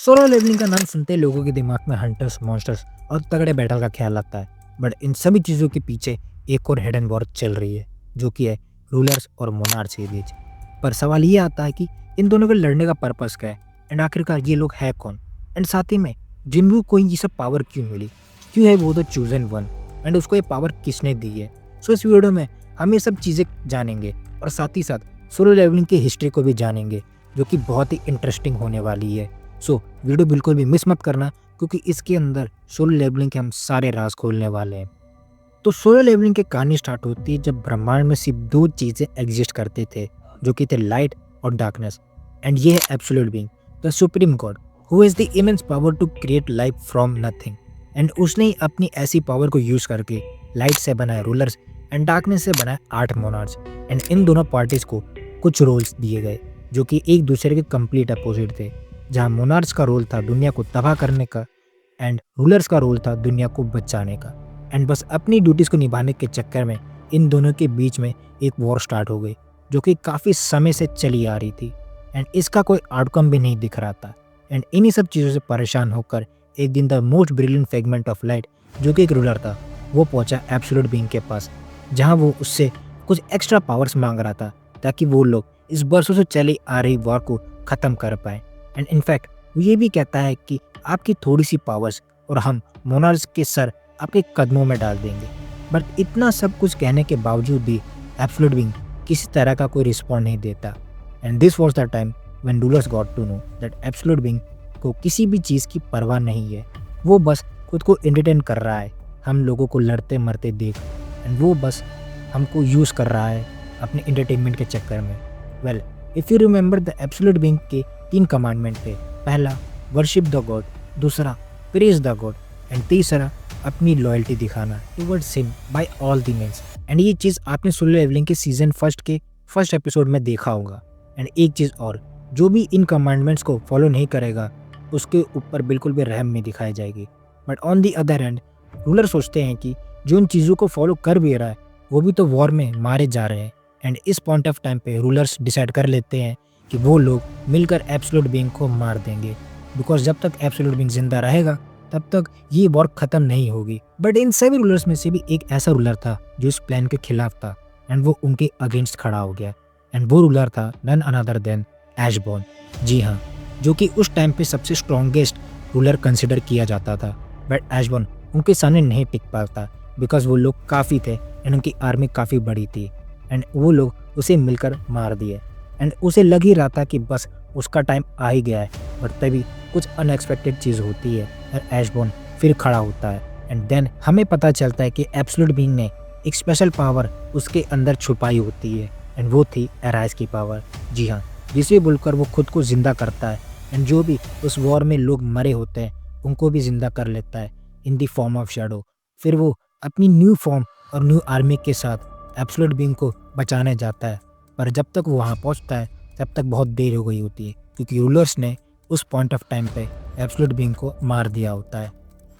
Solo levelling का नाम सुनते ही लोगों के दिमाग में हंटर्स, मॉन्स्टर्स और तगड़े बैटल का ख्याल आता है। बट इन सभी चीज़ों के पीछे एक और हिडन वॉर चल रही है, जो कि है रूलर्स और मोनार्च के बीच। पर सवाल ये आता है कि इन दोनों के लड़ने का पर्पस क्या है, एंड आखिरकार ये लोग है कौन, एंड साथ ही में जिनबू को ये सब पावर क्यों मिली, क्यों है वो द चूजन वन, एंड उसको ये पावर किसने दी है। सो इस वीडियो में हम ये सब चीज़ें जानेंगे और साथ ही साथ सोलो लेवलिंग की हिस्ट्री को भी जानेंगे, जो कि बहुत ही इंटरेस्टिंग होने वाली है। सो वीडियो बिल्कुल भी मिस मत करना, क्योंकि इसके अंदर सोलर लेवलिंग के हम सारे राज खोलने वाले हैं। तो सोलर लेवलिंग की कहानी स्टार्ट होती है जब ब्रह्मांड में सिर्फ दो चीज़ें एग्जिस्ट करते थे, जो कि थे लाइट और डार्कनेस। एंड ये है absolute being, the supreme God, who has the immense power to create life from nothing. And उसने ही अपनी ऐसी पावर को यूज़ करके लाइट से बनाए रूलर्स एंड डार्कनेस से बनाए 8 मोनार्च। एंड इन दोनों पार्टीज को कुछ रोल्स दिए गए, जो कि एक दूसरे के कंप्लीट अपोजिट थे। जहाँ मोनार्च का रोल था दुनिया को तबाह करने का, एंड रूलर्स का रोल था दुनिया को बचाने का। एंड बस अपनी ड्यूटीज़ को निभाने के चक्कर में इन दोनों के बीच में एक वॉर स्टार्ट हो गई, जो कि काफ़ी समय से चली आ रही थी। एंड इसका कोई आउटकम भी नहीं दिख रहा था। एंड इन्हीं सब चीज़ों से परेशान होकर एक दिन the most brilliant fragment of light, जो कि एक रूलर था, वो पहुंचा एब्सोल्यूट बीइंग के पास, जहां वो उससे कुछ एक्स्ट्रा पावर्स मांग रहा था, ताकि वो लोग इस बरसों से चली आ रही वॉर को ख़त्म कर पाए। एंड इनफैक्ट वो ये भी कहता है कि आपकी थोड़ी सी पावर्स और हम मोनार्च के सर आपके कदमों में डाल देंगे। बट इतना सब कुछ कहने के बावजूद भी एब्सोल्यूट बीइंग किसी तरह का कोई रिस्पॉन्ड नहीं देता। And this was the time when rulers got to know that absolute being को किसी भी चीज़ की परवाह नहीं है। वो बस खुद को एंटरटेन कर रहा है हम लोगों को लड़ते मरते देख, एंड वो बस हमको यूज़ कर रहा है अपने एंटरटेनमेंट के चक्कर में। Well, if you remember the absolute being के 3 कमांडमेंट थे। पहला, वर्शिप द गॉड, दूसरा, प्रेज द गॉड, एंड तीसरा, अपनी लॉयल्टी दिखाना towards him by all the means. And ये चीज़ आपने सोलो लेवलिंग के सीजन फर्स्ट के फर्स्ट एपिसोड में देखा होगा। एंड एक चीज़ और, जो भी इन कमांडमेंट्स को फॉलो नहीं करेगा उसके ऊपर बिल्कुल भी रहम नहीं दिखाई जाएगी। But on the other hand ruler सोचते हैं कि जो उन चीज़ों को फॉलो कर भी रहा है वो भी तो वॉर में मारे जा रहे हैं। एंड इस पॉइंट ऑफ टाइम पे रूलर्स डिसाइड कर लेते हैं कि वो लोग मिलकर एब्सोल्यूट बीइंग को मार देंगे, बिकॉज जब तक एब्सोल्यूट बीइंग जिंदा रहेगा तब तक ये वॉर खत्म नहीं होगी। बट इन सभी रूलर्स में से भी एक ऐसा रूलर था जो इस प्लान के खिलाफ था, एंड वो उनके अगेंस्ट खड़ा हो गया। एंड वो रूलर था नन अनदर देन एशबॉर्न। जी हाँ, जो कि उस टाइम पे सबसे स्ट्रॉन्गेस्ट रूलर कंसिडर किया जाता था। बट एशबॉर्न उनके सामने नहीं टिक पाता, बिकॉज वो लोग काफ़ी थे एंड उनकी आर्मी काफ़ी बड़ी थी। एंड वो लोग उसे मिलकर मार दिए। एंड उसे लग ही रहा था कि बस उसका टाइम आ ही गया है। बट तभी कुछ अनएक्सपेक्टेड चीज़ होती है और एशबॉर्न फिर खड़ा होता है। एंड देन हमें पता चलता है कि एब्सोल्यूट बीइंग ने एक स्पेशल पावर उसके अंदर छुपाई होती है, एंड वो थी एराइज की पावर। जी हाँ, जिसे बोलकर वो खुद को ज़िंदा करता है, एंड जो भी उस वॉर में लोग मरे होते हैं उनको भी ज़िंदा कर लेता है इन दी फॉर्म ऑफ शैडो। फिर वो अपनी न्यू फॉर्म और न्यू आर्मी के साथ एब्सोल्यूट बीइंग को बचाने जाता है। पर जब तक वो वहाँ पहुँचता है तब तक बहुत देर हो गई होती है, क्योंकि रूलर्स ने उस पॉइंट ऑफ टाइम पे एब्सोल्यूट बीइंग को मार दिया होता है।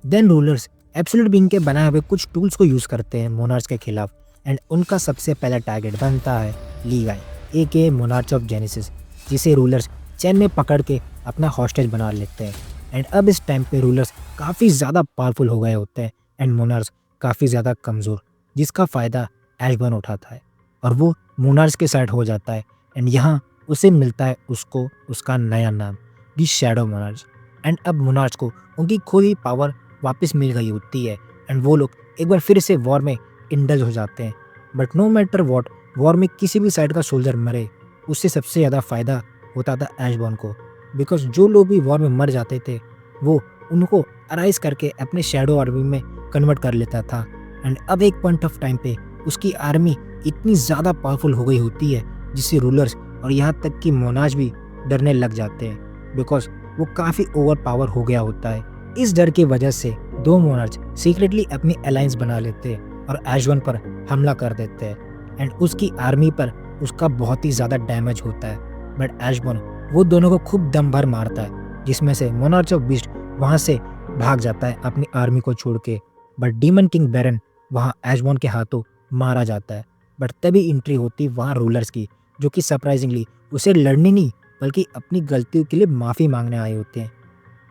देन रूलर्स एब्सोल्यूट बीइंग के बनाए हुए कुछ टूल्स को यूज़ करते हैं मोनार्च के खिलाफ। एंड उनका सबसे पहला टारगेट बनता है लीगाई, ए मोनार्च ऑफ जेनेसिस, जिसे रूलर्स चैन में पकड़ के अपना हॉस्टेज बना लेते हैं। एंड अब इस टाइम पे रूलर्स काफ़ी ज़्यादा पावरफुल हो गए होते हैं एंड मोनार्च काफ़ी ज़्यादा कमज़ोर, जिसका फ़ायदा एशबॉर्न उठाता है और वो मोनार्च के साइड हो जाता है। एंड यहाँ उसे मिलता है उसको उसका नया नाम, दी शैडो मोनार्च। एंड अब मोनार्च को उनकी खोई पावर वापस मिल गई होती है, एंड वो लोग एक बार फिर से वॉर में इंडल्ज हो जाते हैं। But no matter what, war में किसी भी साइड का सोल्जर मरे उससे सबसे ज़्यादा फ़ायदा होता था एशबॉर्न को, बिकॉज जो लोग भी वॉर में मर जाते थे वो उनको अराइज करके अपने शैडो आर्मी में कन्वर्ट कर लेता था। एंड अब एक पॉइंट ऑफ टाइम पे उसकी आर्मी इतनी ज़्यादा पावरफुल हो गई होती है जिससे रूलर्स और यहाँ तक कि मोनार्च भी डरने लग जाते हैं, बिकॉज वो काफ़ी ओवर पावर हो गया होता है। इस डर की वजह से दो मोनार्च सीक्रेटली अपनी अलायंस बना लेते हैं और एशबॉर्न पर हमला कर देते हैं। एंड उसकी आर्मी पर उसका बहुत ही ज़्यादा डैमेज होता है। बट एशबॉर्न वो दोनों को खूब दम भर मारता है, जिसमें से मोनार्च ऑफ बीस्ट वहाँ से भाग जाता है अपनी आर्मी को छोड़ के। बट डीमन किंग बैरन वहाँ एशबॉर्न के हाथों मारा जाता है। बट तभी एंट्री होती वहाँ रूलर्स की, जो कि सरप्राइजिंगली उसे लड़ने नहीं बल्कि अपनी गलतियों के लिए माफ़ी मांगने आए होते हैं।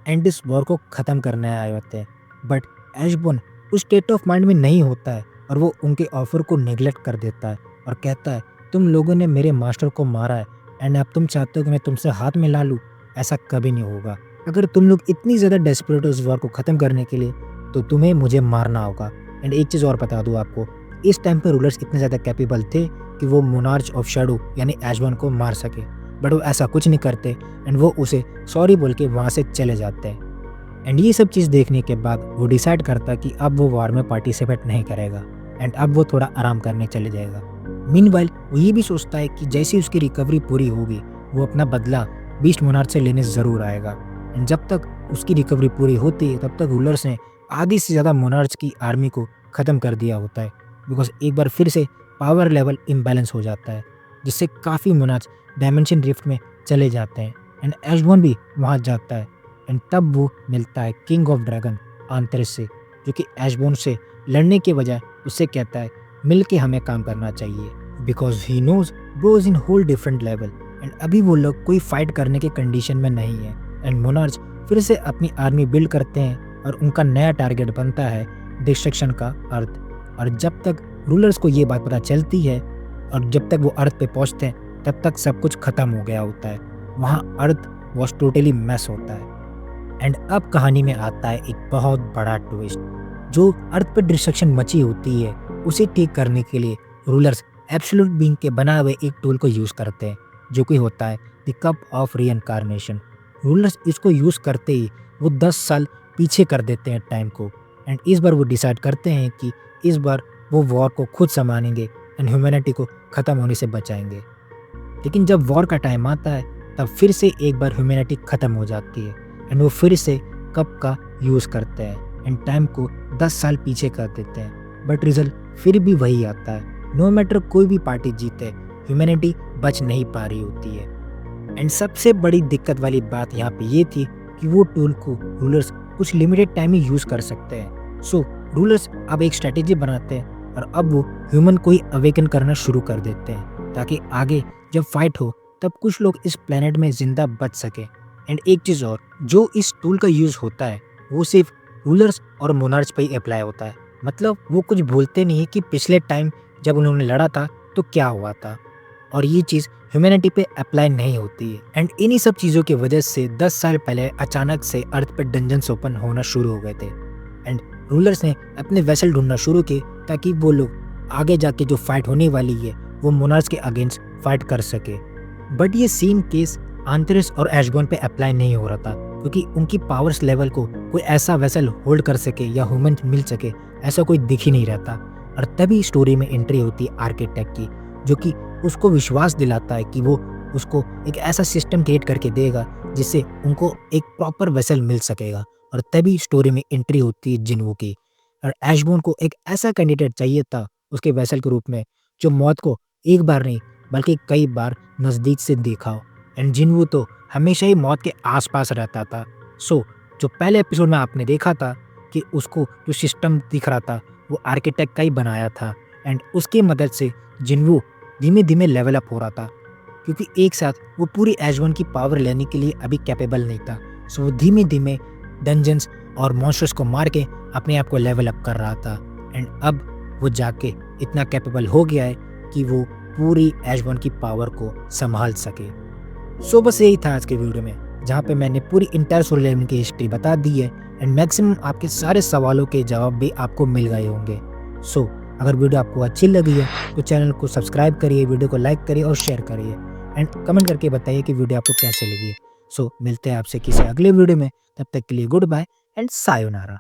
एंड इस वॉर को ख़त्म करने आए होते हैं। बट एशबॉर्न उस स्टेट ऑफ माइंड में नहीं होता है और वो उनके ऑफर को नेग्लेक्ट कर देता है और कहता है तुम लोगों ने मेरे मास्टर को मारा है एंड अब तुम चाहते हो कि मैं तुमसे हाथ मिला लूँ। ऐसा कभी नहीं होगा। अगर तुम लोग इतनी ज़्यादा डेस्परेट हो इस वॉर को ख़त्म करने के लिए तो तुम्हें मुझे मारना होगा। एंड एक चीज़ और बता दूँ आपको, इस टाइम पे रूलर्स इतने ज़्यादा कैपेबल थे कि वो मोनार्च ऑफ शैडो यानी एशबॉर्न को मार सके, बट वो ऐसा कुछ नहीं करते एंड वो उसे सॉरी बोल के वहाँ से चले जाते हैं। एंड ये सब चीज़ देखने के बाद वो डिसाइड करता कि अब वो वॉर में पार्टिसिपेट नहीं करेगा एंड अब वो थोड़ा आराम करने चले जाएगा। मीनवाइल वो ये भी सोचता है कि जैसे उसकी रिकवरी पूरी होगी वो अपना बदला बीस्ट मोनार्च से लेने ज़रूर आएगा। एंड जब तक उसकी रिकवरी पूरी होती है तब तक रूलर्स ने आधी से ज़्यादा मोनार्च की आर्मी को ख़त्म कर दिया होता है, बिकॉज एक बार फिर से पावर लेवल इम्बैलेंस हो जाता है जिससे काफ़ी मोनार्च डायमेंशन रिफ्ट में चले जाते हैं एंड एशबॉर्न भी वहाँ जाता है। एंड तब वो मिलता है किंग ऑफ ड्रैगन आंतरिस से, जो कि एशबॉर्न से लड़ने के बजाय उससे कहता है मिल के हमें काम करना चाहिए, because he knows bro is in whole different level and अभी वो लोग कोई फाइट करने के कंडीशन में नहीं है। एंड मोनार्च फिर से अपनी आर्मी बिल्ड करते हैं और उनका नया टारगेट बनता है डिस्ट्रक्शन का अर्थ। और जब तक रूलर्स को ये बात पता चलती है और जब तक वो अर्थ पे पहुंचते हैं तब तक सब कुछ खत्म हो गया होता है। वहाँ अर्थ वॉज टोटली मैस होता है। एंड अब कहानी में आता है एक बहुत बड़ा ट्विस्ट। जो अर्थ पर डिस्ट्रक्शन मची होती है उसे ठीक करने के लिए रूलर्स एब्सोल्यूट बीइंग के बनाए हुए एक टूल को यूज़ करते हैं जो कि होता है the cup of reincarnation. Rulers इसको यूज़ करते ही वो 10 साल पीछे कर देते हैं टाइम को एंड इस बार वो डिसाइड करते हैं कि इस बार वो वॉर को खुद संभालेंगे एंड ह्यूमैनिटी को ख़त्म होने से बचाएंगे। लेकिन जब वॉर का टाइम आता है तब फिर से एक बार ह्यूमैनिटी ख़त्म हो जाती है एंड वो फिर से कप का यूज़ करते हैं एंड टाइम को 10 साल पीछे कर देते हैं, बट रिजल्ट फिर भी वही आता है। नो मैटर कोई भी पार्टी जीते ह्यूमैनिटी बच नहीं पा रही होती है। एंड सबसे बड़ी दिक्कत वाली बात यहाँ पे ये थी कि वो टूल को रूलर्स कुछ लिमिटेड टाइम ही यूज़ कर सकते हैं। सो रूलर्स अब एक स्ट्रेटेजी बनाते हैं और अब वो ह्यूमन को ही अवेकन करना शुरू कर देते हैं ताकि आगे जब फाइट हो तब कुछ लोग इस प्लेनेट में जिंदा बच सके। एंड एक चीज़ और, जो इस टूल का यूज़ होता है वो सिर्फ रूलर्स और मोनार्च पे ही अप्लाई होता है। मतलब वो कुछ भूलते नहीं कि पिछले टाइम जब उन्होंने लड़ा था तो क्या हुआ था, और ये चीज़ ह्यूमैनिटी पे अप्लाई नहीं होती है। एंड इन्हीं सब चीज़ों की वजह से 10 साल पहले अचानक से अर्थ पे डंजन्स ओपन होना शुरू हो गए थे एंड रूलर्स ने अपने वेसल ढूंढना शुरू किए ताकि वो लोग आगे जाके जो फाइट होने वाली है वो मोनार्च के अगेंस्ट फाइट कर सके। बट ये सेम केस आंतरिस और एशबॉर्न पे अप्लाई नहीं हो रहा था क्योंकि उनकी पावर्स लेवल को कोई ऐसा वेसल होल्ड कर सके या ह्यूमन मिल सके ऐसा कोई दिख ही नहीं रहता। और तभी स्टोरी में एंट्री होती है आर्किटेक्ट की, जो कि उसको विश्वास दिलाता है कि वो उसको एक ऐसा सिस्टम क्रिएट करके देगा जिससे उनको एक प्रॉपर वेसल मिल सकेगा। और तभी स्टोरी में एंट्री होती है जिन्वू की। और एशबॉर्न को एक ऐसा कैंडिडेट चाहिए था उसके वेसल के रूप में जो मौत को एक बार नहीं बल्कि कई बार नज़दीक से देखा हो। एंड जिन्वू तो हमेशा ही मौत के आसपास रहता था। सो जो पहले एपिसोड में आपने देखा था कि उसको जो सिस्टम दिख रहा था वो आर्किटेक्ट का ही बनाया था एंड उसकी मदद से जिन्वू धीमे धीमे लेवल अप हो रहा था क्योंकि एक साथ वो पूरी एशबॉर्न की पावर लेने के लिए अभी कैपेबल नहीं था। सो वो धीमे धीमे डंजन्स और मॉन्स्टर्स को मार के अपने आप को लेवल अप कर रहा था एंड अब वो जाके इतना कैपेबल हो गया है कि वो पूरी एशबॉर्न की पावर को संभाल सके। सो बस यही था आज के वीडियो में जहाँ पे मैंने पूरी इंटायर सोलर लेवल की हिस्ट्री बता दी है एंड मैक्सिमम आपके सारे सवालों के जवाब भी आपको मिल गए होंगे। सो अगर वीडियो आपको अच्छी लगी है तो चैनल को सब्सक्राइब करिए, वीडियो को लाइक करिए और शेयर करिए एंड कमेंट करके बताइए कि वीडियो आपको कैसे लगी है। सो मिलते हैं आपसे किसी अगले वीडियो में, तब तक के लिए गुड बाय एंड सायोनारा।